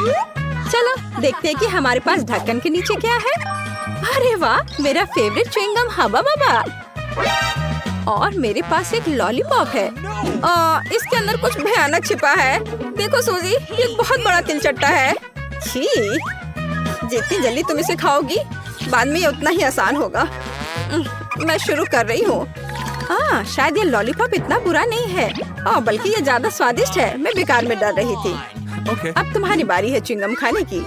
चलो देखते हैं कि हमारे पास ढक्कन के नीचे क्या है। अरे वाह, मेरा फेवरेट च्युइंगम हबा बबा। और मेरे पास एक लॉलीपॉप है। इसके अंदर कुछ भयानक छिपा है। देखो सूजी, ये बहुत बड़ा तिलचट्टा है। छी, जितनी जल्दी तुम इसे खाओगी बाद में ये उतना ही आसान होगा। मैं शुरू कर रही हूँ। शायद ये लॉलीपॉप इतना बुरा नहीं है, बल्कि ये ज्यादा स्वादिष्ट है। मैं बेकार में डर रही थी। अब तुम्हारी बारी है च्युइंगम खाने की।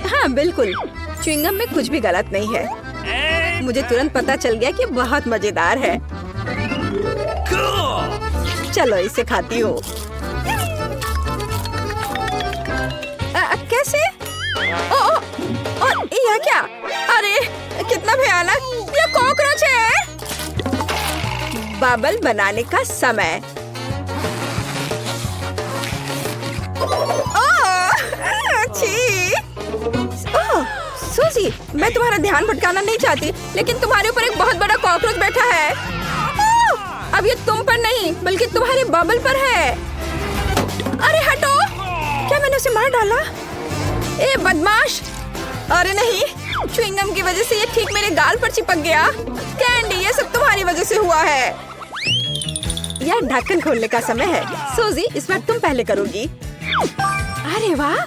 हाँ बिल्कुल, च्युइंगम में कुछ भी गलत नहीं है। मुझे तुरंत पता चल गया कि बहुत मजेदार है। चलो इसे खाती हूँ। कैसे? यह क्या? अरे कितना भयानक! यह कॉकरोच है। बबल बनाने का समय। सूजी, मैं तुम्हारा ध्यान भटकाना नहीं चाहती, लेकिन तुम्हारे ऊपर एक बहुत बड़ा कॉकरोच बैठा है। अब ये तुम पर नहीं बल्कि तुम्हारे बबल पर है। अरे हटो! क्या मैंने उसे मार डाला? ए बदमाश! अरे नहीं, च्युइंगम की वजह से ये ठीक मेरे गाल पर चिपक गया। कैंडी, ये सब तुम्हारी वजह से हुआ है। यह ढक्कन खोलने का समय है। सूजी, इस बार तुम पहले करोगी। अरे वाह,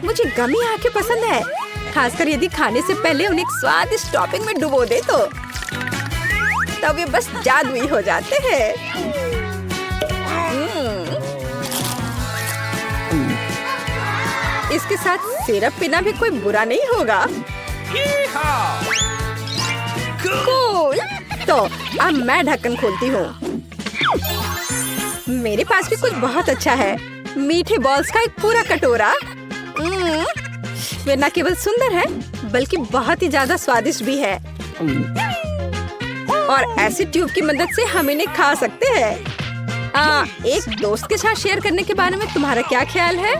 मुझे गमी आके पसंद है, खासकर यदि खाने से पहले उन्हें स्वादिष्ट टॉपिंग में डुबो दे तो। तब ये बस जादुई हो जाते हैं। इसके साथ सिरप पीना भी कोई बुरा नहीं होगा। कूल। तो अब मैं ढक्कन खोलती हूँ। मेरे पास भी कुछ बहुत अच्छा है। मीठे बॉल्स का एक पूरा कटोरा। वे न केवल सुंदर है बल्कि बहुत ही ज्यादा स्वादिष्ट भी है। और ऐसे ट्यूब की मदद से हम इन्हें खा सकते हैं। एक दोस्त के साथ शेयर करने के बारे में तुम्हारा क्या ख्याल है?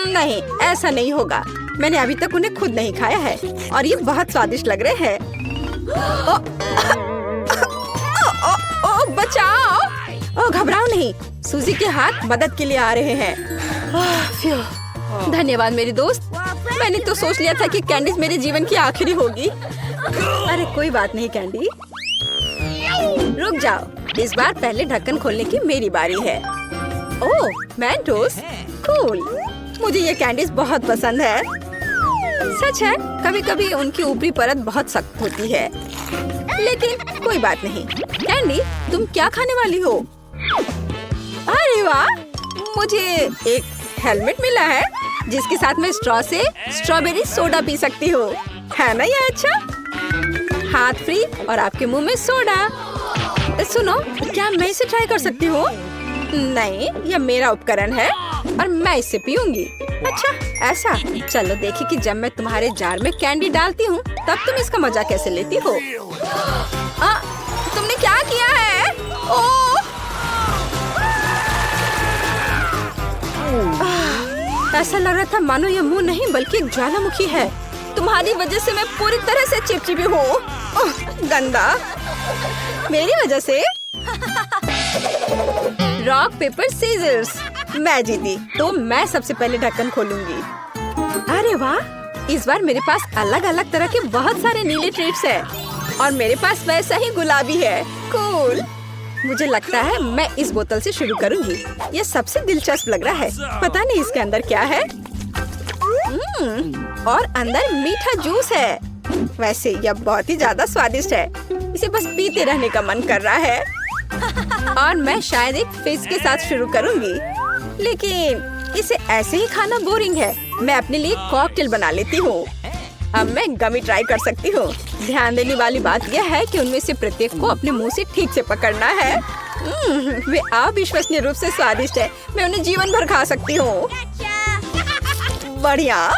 नहीं, ऐसा नहीं होगा। मैंने अभी तक उन्हें खुद नहीं खाया है और ये बहुत स्वादिष्ट लग रहे हैं। बचाओ! घबराओ नहीं, सूजी के हाथ मदद के लिए आ रहे हैं। धन्यवाद मेरी दोस्त। मैंने तो सोच लिया था कि कैंडीज मेरे जीवन की आखिरी होगी। अरे कोई बात नहीं कैंडी, रुक जाओ। इस बार पहले ढक्कन खोलने की मेरी बारी है। ओह, मेंटोस, कूल। मुझे ये कैंडीज बहुत पसंद है। सच है, कभी कभी उनकी ऊपरी परत बहुत सख्त होती है, लेकिन कोई बात नहीं। कैंडी, तुम क्या खाने वाली हो? अरे वाह, मुझे एक हेलमेट मिला है जिसके साथ मैं स्ट्रॉ से स्ट्रॉबेरी सोडा पी सकती हूँ। है ना ये अच्छा? हाथ फ्री और आपके मुंह में सोडा। सुनो, क्या मैं इसे ट्राई कर सकती हूँ? नहीं, यह मेरा उपकरण है और मैं इसे पीऊंगी। अच्छा ऐसा? चलो देखिए कि जब मैं तुम्हारे जार में कैंडी डालती हूँ तब तुम इसका मजा कैसे लेती हो। तुमने क्या किया है? ऐसा लग रहा था मानो यह मुंह नहीं बल्कि एक ज्वालामुखी है। तुम्हारी वजह से मैं पूरी तरह से चिपचिपी हूँ। गंदा। मेरी वजह से? Rock paper scissors. मैं जीती, तो मैं सबसे पहले ढक्कन खोलूंगी। अरे वाह, इस बार मेरे पास अलग अलग तरह के बहुत सारे नीले ट्रीट्स हैं और मेरे पास वैसा ही गुलाबी है। कूल। मुझे लगता है मैं इस बोतल से शुरू करूंगी। ये सबसे दिलचस्प लग रहा है। पता नहीं इसके अंदर क्या है। और अंदर मीठा जूस है। वैसे यह बहुत ही ज्यादा स्वादिष्ट है। इसे बस पीते रहने का मन कर रहा है। और मैं शायद एक फिश के साथ शुरू करूंगी, लेकिन इसे ऐसे ही खाना बोरिंग है। मैं अपने लिए कॉकटेल बना लेती हूँ। अब मैं गमी ट्राई कर सकती हूँ। ध्यान देने वाली बात यह है कि उनमें से प्रत्येक को अपने मुंह से ठीक से पकड़ना है। वे अविश्वसनीय रूप से स्वादिष्ट है। मैं उन्हें जीवन भर खा सकती हूँ। बढ़िया।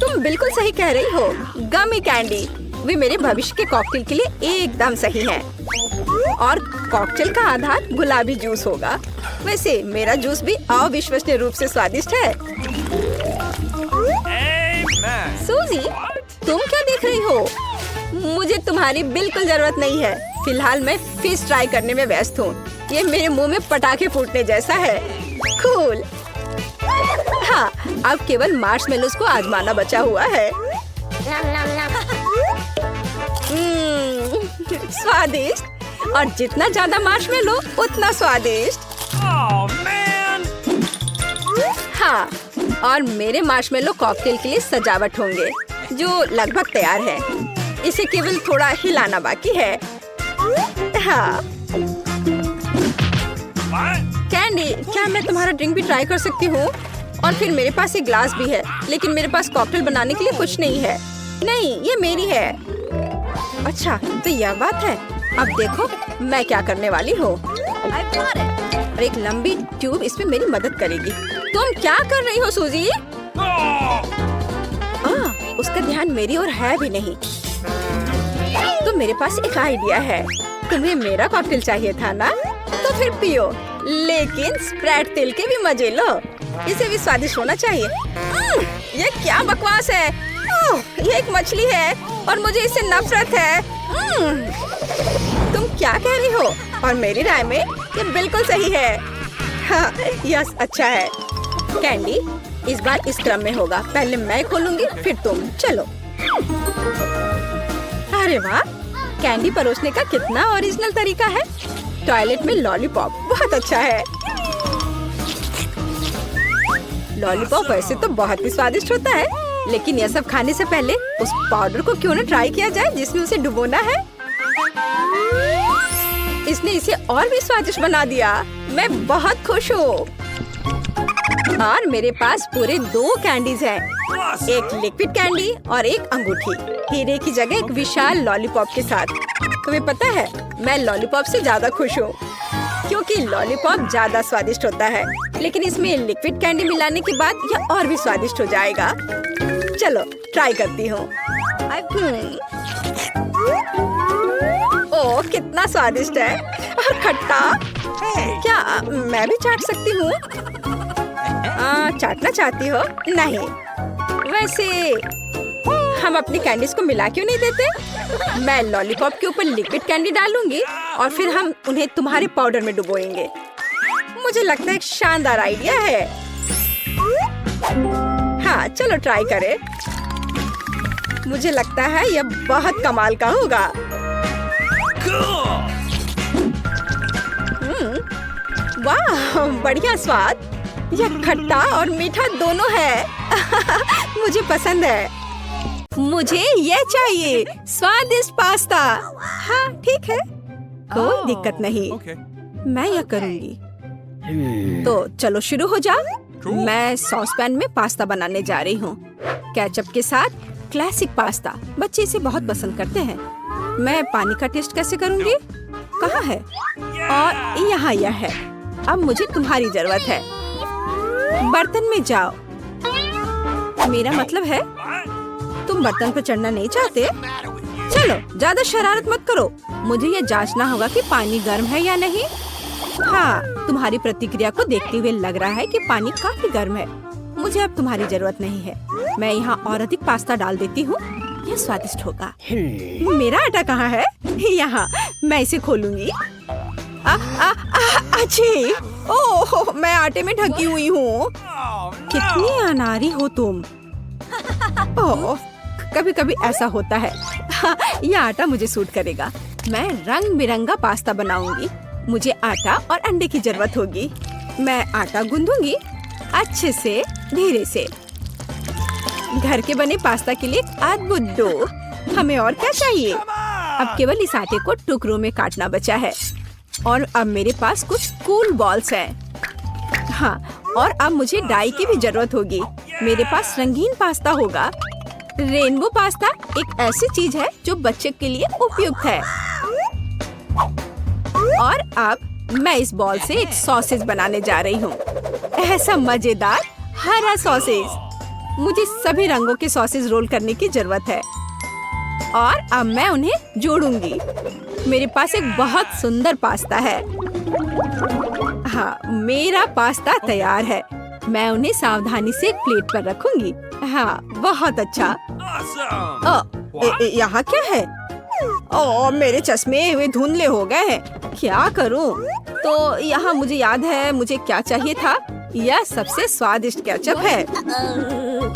तुम बिल्कुल सही कह रही हो। गमी कैंडी वे मेरे भविष्य के कॉकटेल के लिए एकदम सही हैं। और कॉकटेल का आधार गुलाबी जूस होगा। वैसे मेरा जूस भी अविश्वसनीय रूप से स्वादिष्ट है। सूजी, तुम क्या देख रही हो? मुझे तुम्हारी बिल्कुल जरूरत नहीं है। फिलहाल मैं फिश ट्राई करने में व्यस्त हूँ। ये मेरे मुंह में पटाखे फूटने जैसा है। कूल। हाँ, अब केवल मार्शमेलोज को आजमाना बचा हुआ है। स्वादिष्ट, और जितना ज्यादा मार्शमेलो उतना स्वादिष्ट। हाँ, और मेरे मार्शमेलो कॉकटेल के लिए सजावट होंगे, जो लगभग तैयार है। इसे केवल थोड़ा हिलाना बाकी है। हाँ। कैंडी, क्या मैं तुम्हारा ड्रिंक भी ट्राई कर सकती हूँ? और फिर मेरे पास एक ग्लास भी है, लेकिन मेरे पास कॉकटेल बनाने के लिए कुछ नहीं है। नहीं, ये मेरी है। अच्छा, तो यह बात है। अब देखो मैं क्या करने वाली हूँ। और एक लंबी ट्यूब इसमें मेरी मदद करेगी। तुम क्या कर रही हो सूजी? उसका ध्यान मेरी ओर है भी नहीं। तो मेरे पास एक आइडिया है। तुम्हें मेरा कॉकटेल चाहिए था ना? तो फिर पियो, लेकिन स्प्रेड तेल के भी मजे लो। इसे भी स्वादिष्ट होना चाहिए। ये क्या बकवास है? ये एक मछली है और मुझे इससे नफरत है। तुम क्या कह रही हो? और मेरी राय में ये बिल्कुल सही है। हाँ, यस, अच्छा है। कैंडी, इस बार इस क्रम में होगा। पहले मैं खोलूंगी, फिर तुम। चलो। अरे वाह, कैंडी परोसने का कितना ओरिजिनल तरीका है। टॉयलेट में लॉलीपॉप, बहुत अच्छा है। लॉलीपॉप वैसे तो बहुत ही स्वादिष्ट होता है, लेकिन यह सब खाने से पहले उस पाउडर को क्यों न ट्राई किया जाए जिसमें उसे डुबोना है। इसने इसे और भी स्वादिष्ट बना दिया। मैं बहुत खुश हूँ। और मेरे पास पूरे 2 कैंडीज हैं। एक लिक्विड कैंडी और एक अंगूठी, हीरे की जगह एक विशाल लॉलीपॉप के साथ। तुम्हें पता है, मैं लॉलीपॉप से ज्यादा खुश हूँ, क्योंकि लॉलीपॉप ज्यादा स्वादिष्ट होता है, लेकिन इसमें लिक्विड कैंडी मिलाने के बाद यह और भी स्वादिष्ट हो जाएगा। चलो ट्राई करती हूँ। ओह, कितना स्वादिष्ट है। और खट्टा। क्या मैं भी चाट सकती हूँ? चाटना चाहती हो? नहीं। वैसे हम अपनी कैंडीज को मिला क्यों नहीं देते? मैं लॉलीपॉप के ऊपर लिक्विड कैंडी डालूंगी और फिर हम उन्हें तुम्हारे पाउडर में डुबोएंगे। मुझे लगता है एक शानदार आइडिया है। हाँ, चलो ट्राई करें। मुझे लगता है यह बहुत कमाल का होगा। वाह, बढ़िया स्वाद। यह खट्टा और मीठा दोनों है। मुझे पसंद है। मुझे ये चाहिए, स्वादिष्ट पास्ता। हाँ, ठीक है, कोई दिक्कत नहीं। मैं यह करूँगी। तो चलो शुरू हो जाओ। मैं सॉस पैन में पास्ता बनाने जा रही हूँ, केचप के साथ। क्लासिक पास्ता, बच्चे इसे बहुत पसंद करते हैं। मैं पानी का टेस्ट कैसे करूँगी? कहाँ है? और यहाँ यह है। अब मुझे तुम्हारी जरूरत है। बर्तन में जाओ। मेरा मतलब है, तुम बर्तन पर चढ़ना नहीं चाहते? चलो, ज्यादा शरारत मत करो। मुझे यह जांचना होगा कि पानी गर्म है या नहीं। हाँ, तुम्हारी प्रतिक्रिया को देखते हुए लग रहा है कि पानी काफी गर्म है। मुझे अब तुम्हारी जरूरत नहीं है। मैं यहाँ और अधिक पास्ता डाल देती हूँ। यह स्वादिष्ट होगा। मेरा आटा कहाँ है? यहाँ, मैं इसे खोलूंगी। अच्छी। ओह, मैं आटे में ढकी हुई हूँ। कितनी अनाड़ी हो तुम। ओह, कभी कभी ऐसा होता है। यह आटा मुझे सूट करेगा। मैं रंग बिरंगा पास्ता बनाऊंगी। मुझे आटा और अंडे की जरूरत होगी। मैं आटा गूंदूंगी अच्छे से, धीरे से। घर के बने पास्ता के लिए अद्भुत डो। हमें और क्या चाहिए? अब केवल इस आटे को टुकड़ों में काटना बचा है। और अब मेरे पास कुछ कूल बॉल्स हैं। हाँ, और अब मुझे डाई की भी जरूरत होगी। मेरे पास रंगीन पास्ता होगा। रेनबो पास्ता एक ऐसी चीज है जो बच्चे के लिए उपयुक्त है। और अब मैं इस बॉल से एक सॉसेज बनाने जा रही हूँ। ऐसा मजेदार हरा सॉसेज। मुझे सभी रंगों के सॉसेज रोल करने की जरूरत है। और अब मैं उन्हें जोड़ूंगी। मेरे पास एक बहुत सुंदर पास्ता है। हाँ, मेरा पास्ता तैयार है। मैं उन्हें सावधानी से एक प्लेट पर रखूंगी। हाँ, बहुत अच्छा। यहाँ क्या है? मेरे चश्मे वे धुंधले हो गए हैं। क्या करूं? तो यहाँ मुझे याद है मुझे क्या चाहिए था। यह सबसे स्वादिष्ट केचप है।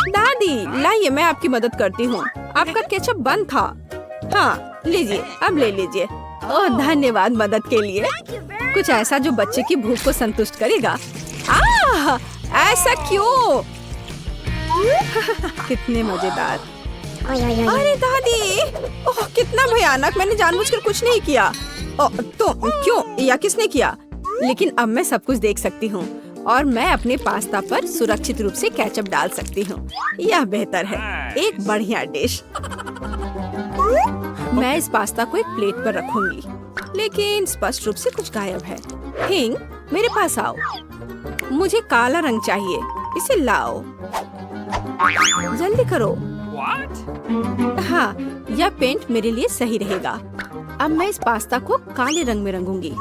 दादी लाइए, मैं आपकी मदद करती हूँ। आपका केचप बंद था। हाँ लीजिए, अब ले लीजिए। ओह धन्यवाद मदद के लिए। कुछ ऐसा जो बच्चे की भूख को संतुष्ट करेगा। ऐसा क्यों? कितने मजेदार। अरे दादी, ओह कितना भयानक। मैंने जानबूझकर कुछ नहीं किया। तो क्यों या किसने किया? लेकिन अब मैं सब कुछ देख सकती हूँ और मैं अपने पास्ता पर सुरक्षित रूप से केचप डाल सकती हूँ। यह बेहतर है, एक बढ़िया डिश। मैं इस पास्ता को एक प्लेट पर रखूंगी, लेकिन स्पष्ट रूप से कुछ गायब है। हिंग, मेरे पास आओ। मुझे काला रंग चाहिए, इसे लाओ। जल्दी करो। हाँ, यह पेंट मेरे लिए सही रहेगा। अब मैं इस पास्ता को काले रंग में रंगूंगी,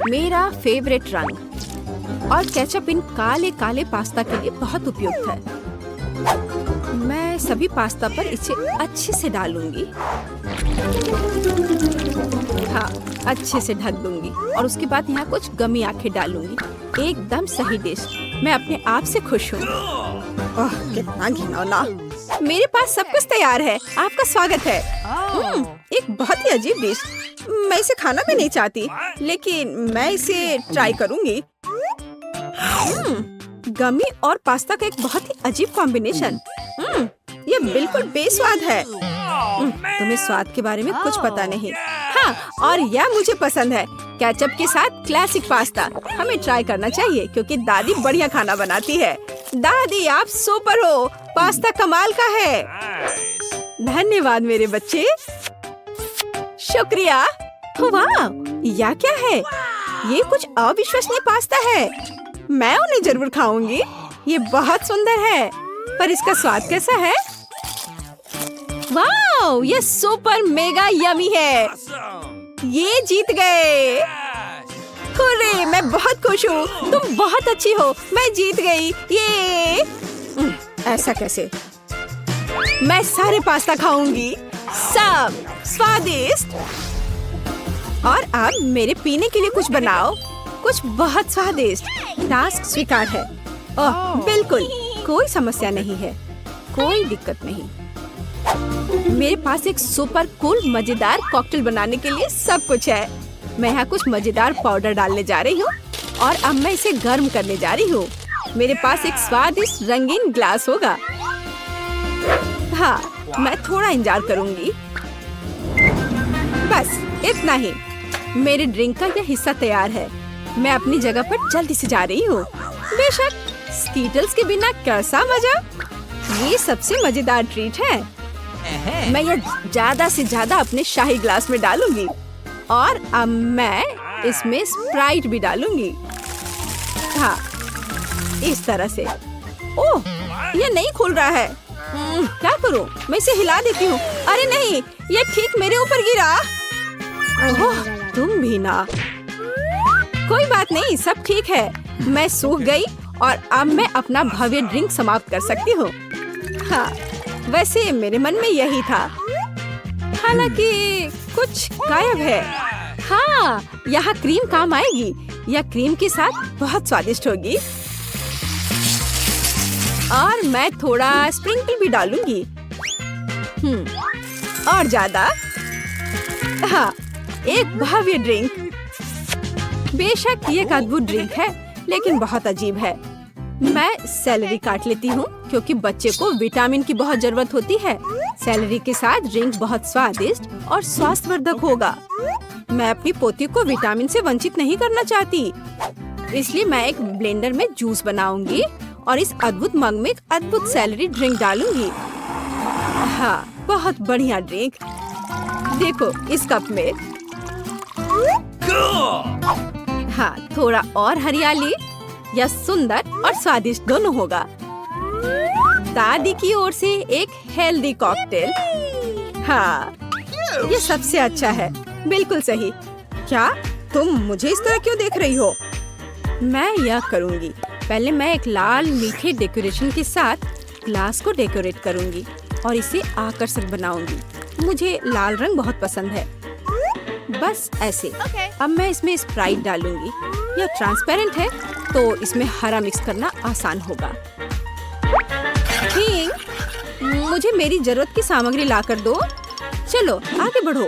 मेरा फेवरेट रंग। और केचप इन काले काले पास्ता के लिए बहुत उपयुक्त है। मैं सभी पास्ता पर इसे अच्छे से डालूंगी। हाँ, अच्छे से ढक दूंगी और उसके बाद यहाँ कुछ गमी आंखें डालूंगी। एकदम सही डिश। मैं अपने आप से खुश हूँ। ओह कितना घिनौना। मेरे पास सब कुछ तैयार है। आपका स्वागत है। एक बहुत ही अजीब डिश। मैं इसे खाना भी नहीं चाहती, लेकिन मैं इसे ट्राई करूंगी। गमी और पास्ता का एक बहुत ही अजीब कॉम्बिनेशन। ये बिल्कुल बेस्वाद है। तुम्हें स्वाद के बारे में कुछ पता नहीं। हाँ, और यह मुझे पसंद है। केचप के साथ क्लासिक पास्ता। हमें ट्राई करना चाहिए क्योंकि दादी बढ़िया खाना बनाती है। दादी आप सुपर हो। पास्ता कमाल का है। धन्यवाद मेरे बच्चे। शुक्रिया। वाह, यह क्या है? ये कुछ अविश्वसनीय पास्ता है। मैं उन्हें जरूर खाऊंगी। ये बहुत सुंदर है, पर इसका स्वाद कैसा है? वाह, ये सुपर मेगा यमी है। ये जीत गए। हुर्रे, मैं बहुत खुश हूँ। तुम बहुत अच्छी हो। मैं जीत गई। ये ऐसा कैसे? मैं सारे पास्ता खाऊंगी, सब स्वादिष्ट। और अब मेरे पीने के लिए कुछ बनाओ, कुछ बहुत स्वादिष्ट। टास्क स्वीकार है। ओह बिल्कुल, कोई समस्या नहीं है, कोई दिक्कत नहीं। मेरे पास एक सुपर कूल मजेदार कॉकटेल बनाने के लिए सब कुछ है। मैं यहाँ कुछ मजेदार पाउडर डालने जा रही हूँ और अब मैं इसे गर्म करने जा रही हूँ। मेरे पास एक स्वादिष्ट रंगीन ग्लास होगा। हाँ, मैं थोड़ा इंतजार करूँगी। बस इतना ही। मेरे ड्रिंक का यह हिस्सा तैयार है। मैं अपनी जगह पर जल्दी से जा रही हूँ। बेशक, स्कीटल्स के बिना कैसा मजा। ये सबसे मजेदार ट्रीट है। मैं यह ज्यादा से ज्यादा अपने शाही ग्लास में डालूंगी और अब मैं इसमें स्प्राइट भी डालूंगी। हाँ, इस तरह से। ओह, ये नहीं खुल रहा है। क्या करूं? मैं इसे हिला देती हूँ। अरे नहीं, ये ठीक मेरे ऊपर गिरा। ओह, तुम भी ना। कोई बात नहीं, सब ठीक है। मैं सूख गई और अब मैं अपना भव्य ड्रिंक समाप्त कर सकती हूँ। हाँ, वैसे मेरे मन में यही था, हालांकि कुछ गायब है। हाँ, यहाँ क्रीम काम आएगी। यह क्रीम के साथ बहुत स्वादिष्ट होगी। और मैं थोड़ा स्प्रिंकल भी डालूंगी। और ज्यादा। हाँ, एक भव्य ड्रिंक। बेशक ये एक अद्भुत ड्रिंक है, लेकिन बहुत अजीब है। मैं सेलेरी काट लेती हूँ क्योंकि बच्चे को विटामिन की बहुत जरूरत होती है। सेलेरी के साथ ड्रिंक बहुत स्वादिष्ट और स्वास्थ्यवर्धक होगा। मैं अपनी पोती को विटामिन से वंचित नहीं करना चाहती, इसलिए मैं एक ब्लेंडर में जूस बनाऊंगी और इस अद्भुत मग में एक अद्भुत सेलेरी ड्रिंक डालूंगी। हाँ, बहुत बढ़िया ड्रिंक। देखो इस कप में। हाँ, थोड़ा और हरियाली। यह सुंदर और स्वादिष्ट दोनों होगा। दादी की ओर से एक हेल्दी कॉकटेल। हाँ, ये सबसे अच्छा है। बिल्कुल सही। क्या तुम मुझे इस तरह क्यों देख रही हो? मैं यह करूँगी। पहले मैं एक लाल मीठे डेकोरेशन के साथ ग्लास को डेकोरेट करूँगी और इसे आकर्षक बनाऊंगी। मुझे लाल रंग बहुत पसंद है। बस ऐसे। अब मैं इसमें स्प्राइट डालूंगी। यह ट्रांसपेरेंट है तो इसमें हरा मिक्स करना आसान होगा। किंग, मुझे मेरी जरूरत की सामग्री ला कर दो। चलो आगे बढ़ो।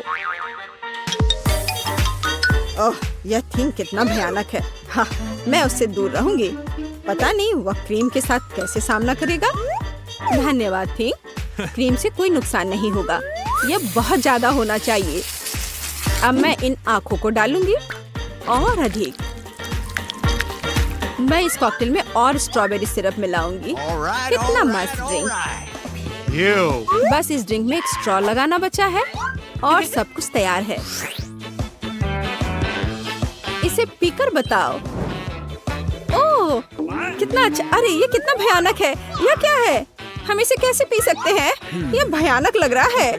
ओह, यह थिंग कितना भयानक है। हाँ, मैं उससे दूर रहूंगी। पता नहीं वह क्रीम के साथ कैसे सामना करेगा। धन्यवाद थिंग, क्रीम से कोई नुकसान नहीं होगा। यह बहुत ज्यादा होना चाहिए। अब मैं इन आँखों को डालूंगी और अधिक। मैं इस कॉकटेल में और स्ट्रॉबेरी सिरप मिलाऊंगी। कितना मस्त ड्रिंक। बस इस ड्रिंक में एक स्ट्रॉ लगाना बचा है और सब कुछ तैयार है। इसे पीकर बताओ। ओह, कितना अच्छा। अरे ये कितना भयानक है। यह क्या है? हम इसे कैसे पी सकते हैं? यह भयानक लग रहा है,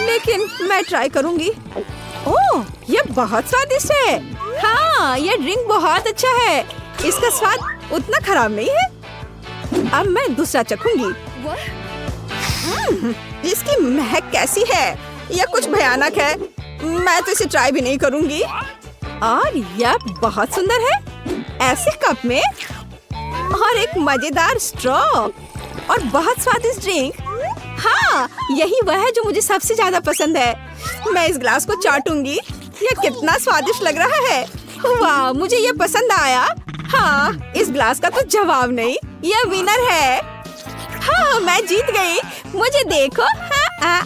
लेकिन मैं ट्राई करूंगी। ओह, यह बहुत स्वादिष्ट है। हाँ, यह ड्रिंक बहुत अच्छा है। इसका स्वाद उतना खराब नहीं है। अब मैं दूसरा चखूंगी। इसकी महक कैसी है? यह कुछ भयानक है। मैं तो इसे ट्राई भी नहीं करूंगी। और यह बहुत सुंदर है। ऐसे कप में और एक मजेदार स्ट्रॉ और बहुत स्वादिष्ट ड्रिंक। हाँ, यही वह है जो मुझे सबसे ज्यादा पसंद है। मैं इस ग्लास को चाटूंगी। यह कितना स्वादिष्ट लग रहा है। वाह, मुझे यह पसंद आया। हाँ, इस ग्लास का तो जवाब नहीं। यह विनर है। हाँ, मैं जीत गई। मुझे देखो। हाँ,